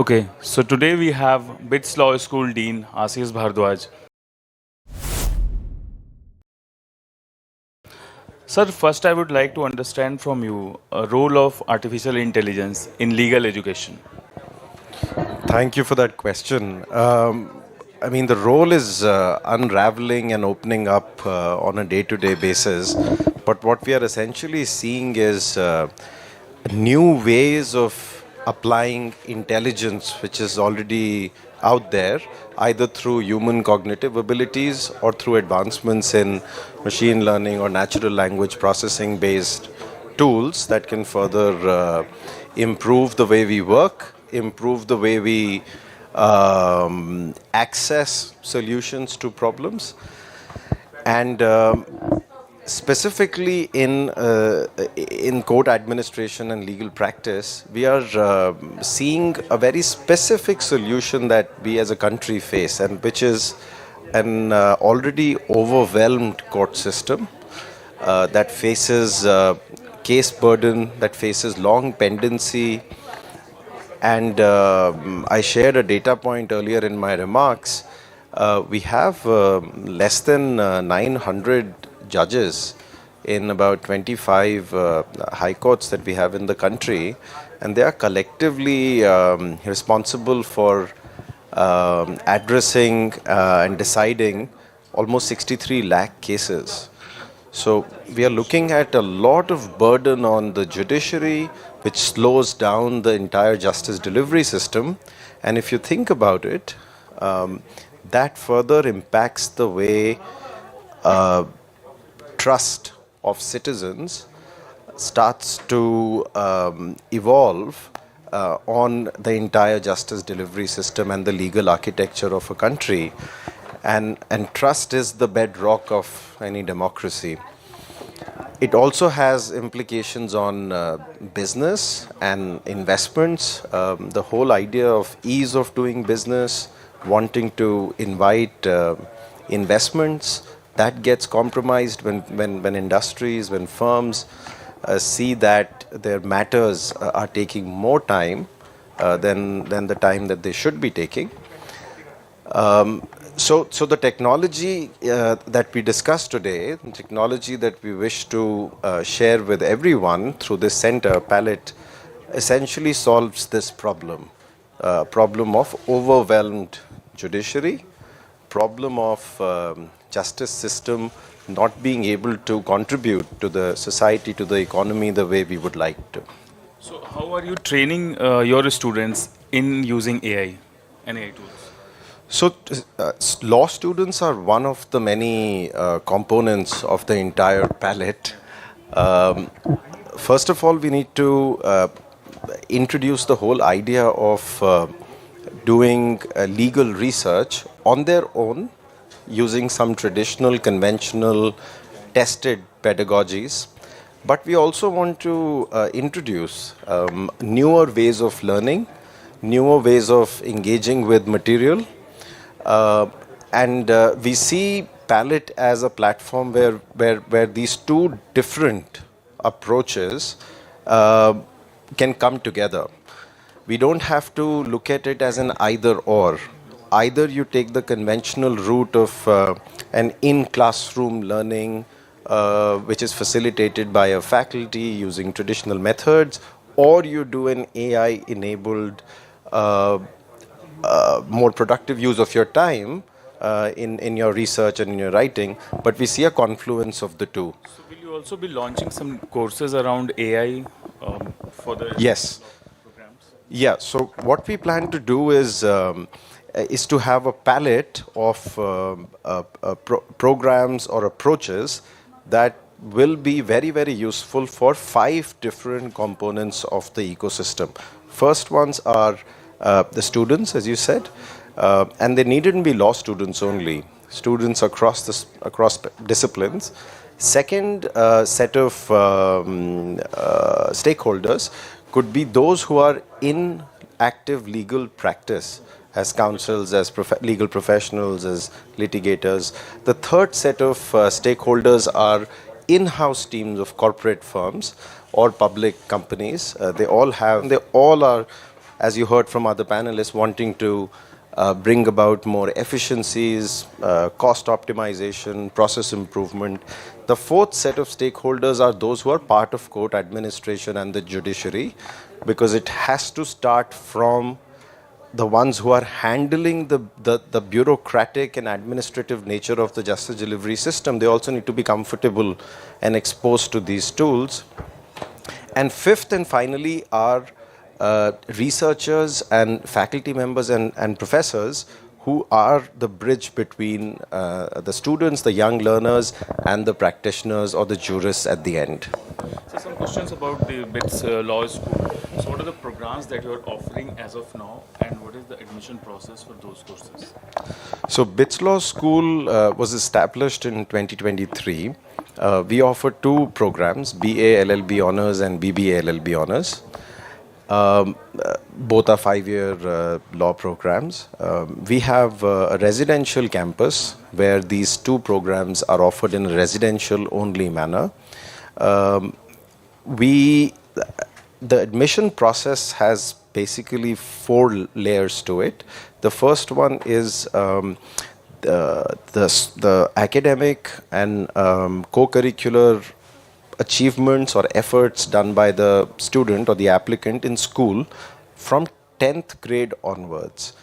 Okay, so today we have BITS Law School Dean Ashish Bharadwaj. Sir, first I would like to understand from you a role of artificial intelligence in legal education. Thank you for that question. The role is unraveling and opening up on a day to day basis. But what we are essentially seeing is new ways of applying intelligence, which is already out there, either through human cognitive abilities or through advancements in machine learning or natural language processing based tools that can further improve the way we work, improve the way we access solutions to problems, and specifically in court administration and legal practice, we are seeing a very specific solution that we as a country face, and which is an already overwhelmed court system that faces case burden, that faces long pendency. And I shared a data point earlier in my remarks. We have less than 900 judges in about 25 high courts that we have in the country, and they are collectively responsible for addressing and deciding almost 63 lakh cases. So we are looking at a lot of burden on the judiciary, which slows down the entire justice delivery system. And if you think about it, that further impacts the way trust of citizens starts to evolve on the entire justice delivery system and the legal architecture of a country. And trust is the bedrock of any democracy. It also has implications on business and investments. The whole idea of ease of doing business, wanting to invite investments, that gets compromised when industries, when firms see that their matters are taking more time than the time that they should be taking. So the technology that we discussed today, the technology that we wish to share with everyone through this center, Palette, essentially solves this problem of overwhelmed judiciary, problem of justice system not being able to contribute to the society, to the economy the way we would like to. So, how are you training your students in using AI and AI tools? So, law students are one of the many components of the entire palette. First of all, we need to introduce the whole idea of doing legal research on their own using some traditional, conventional, tested pedagogies. But we also want to introduce newer ways of learning, newer ways of engaging with material. And we see Palette as a platform where these two different approaches can come together. We don't have to look at it as an either or. Either you take the conventional route of an in-classroom learning, which is facilitated by a faculty using traditional methods, or you do an AI-enabled more productive use of your time in your research and in your writing, but we see a confluence of the two. So, will you also be launching some courses around AI for the Yes. programs? Yeah, so what we plan to do is to have a palette of programs or approaches that will be very, very useful for 5 different components of the ecosystem. First ones are the students, as you said, and they needn't be law students only, students across disciplines. Second set of stakeholders could be those who are in active legal practice as counsels, as legal professionals, as litigators. The third set of stakeholders are in-house teams of corporate firms or public companies. They all are as you heard from other panelists, wanting to bring about more efficiencies, cost optimization, process improvement. The fourth set of stakeholders are those who are part of court administration and the judiciary, because it has to start from the ones who are handling the bureaucratic and administrative nature of the justice delivery system. They also need to be comfortable and exposed to these tools. And fifth and finally are researchers and faculty members and professors who are the bridge between the students, the young learners, and the practitioners or the jurists at the end. So some questions about the BITS Law School. So what are the programs that you are offering as of now, and what is the admission process for those courses? So BITS Law School was established in 2023. We offer two programs, BA LLB Honours and BBA LLB Honours. Both are 5-year law programs. We have a residential campus where these two programs are offered in a residential only manner. The admission process has basically 4 layers to it. The first one is the academic and co-curricular achievements or efforts done by the student or the applicant in school from 10th grade onwards.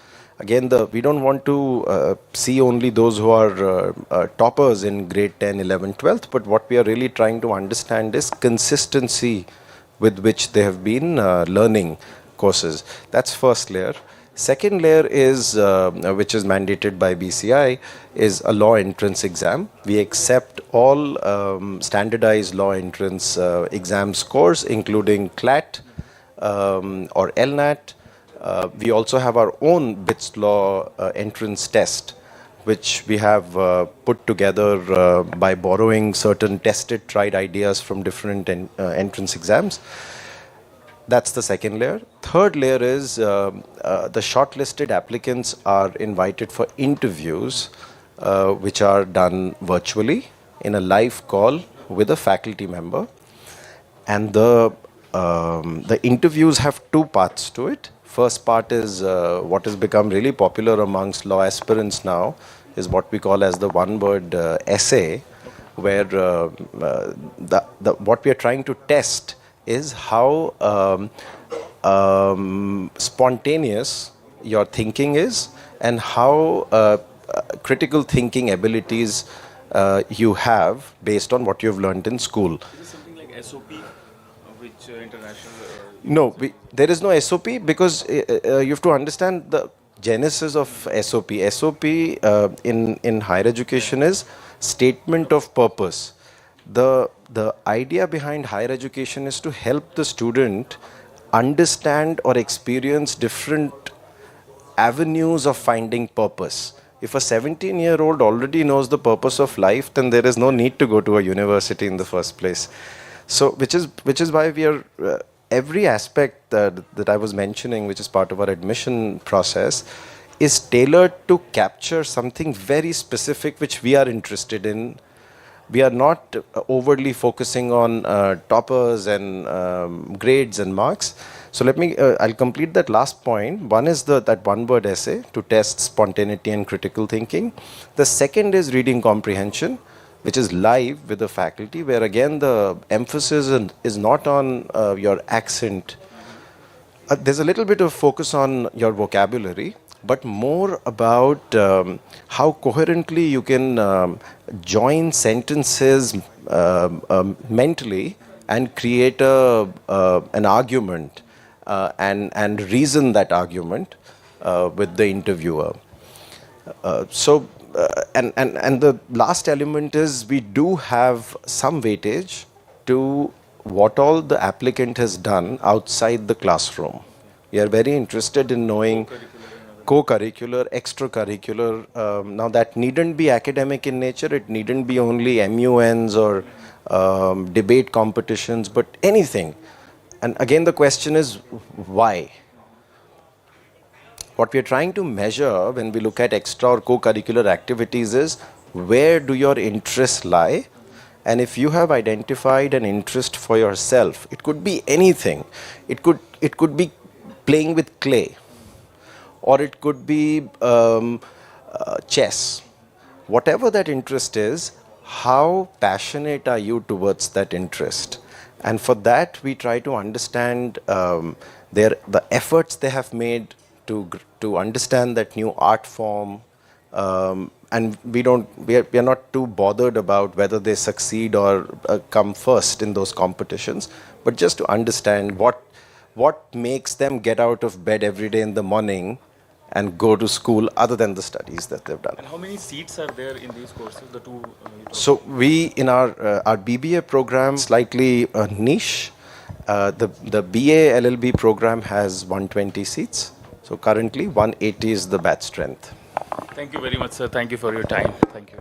Again, we don't want to see only those who are toppers in grade 10, 11, 12th, but what we are really trying to understand is consistency with which they have been learning courses. That's first layer. Second layer is, which is mandated by BCI, is a law entrance exam. We accept all standardized law entrance exam scores, including CLAT or LNAT. We also have our own BITS Law entrance test, which we have put together by borrowing certain tested, tried ideas from different entrance exams. That's the second layer. Third layer is the shortlisted applicants are invited for interviews, which are done virtually in a live call with a faculty member. And the interviews have 2 parts to it. First part is what has become really popular amongst law aspirants now, is what we call as the one-word essay, where what we are trying to test is how spontaneous your thinking is and how critical thinking abilities you have based on what you've learned in school. Is this something like SOP, which international... No, there is no SOP because you have to understand the genesis of SOP. SOP in higher education is statement of purpose. The idea behind higher education is to help the student understand or experience different avenues of finding purpose. If a 17-year-old already knows the purpose of life, then there is no need to go to a university in the first place. So, which is why we are every aspect that I was mentioning, which is part of our admission process, is tailored to capture something very specific which we are interested in. We are not overly focusing on toppers and grades and marks. So I'll complete that last point. One is that one-word essay to test spontaneity and critical thinking. The second is reading comprehension, which is live with the faculty, where again the emphasis is not on your accent. There's a little bit of focus on your vocabulary, but more about how coherently you can join sentences mentally and create an argument and reason that argument with the interviewer. And the last element is we do have some weightage to what all the applicant has done outside the classroom. We are very interested in knowing co-curricular, extracurricular. Now that needn't be academic in nature, it needn't be only MUNs or debate competitions, but anything. And again the question is why? What we are trying to measure when we look at extra or co-curricular activities is where do your interests lie? And if you have identified an interest for yourself, it could be anything. It could be playing with clay, or it could be chess. Whatever that interest is, how passionate are you towards that interest? And for that, we try to understand the efforts they have made to understand that new art form. And we are not too bothered about whether they succeed or come first in those competitions, but just to understand what makes them get out of bed every day in the morning and go to school other than the studies that they've done. And how many seats are there in these courses? The two. So we in our BBA program slightly niche. The BA LLB program has 120 seats. So currently 180 is the batch strength. Thank you very much, sir. Thank you for your time. Thank you.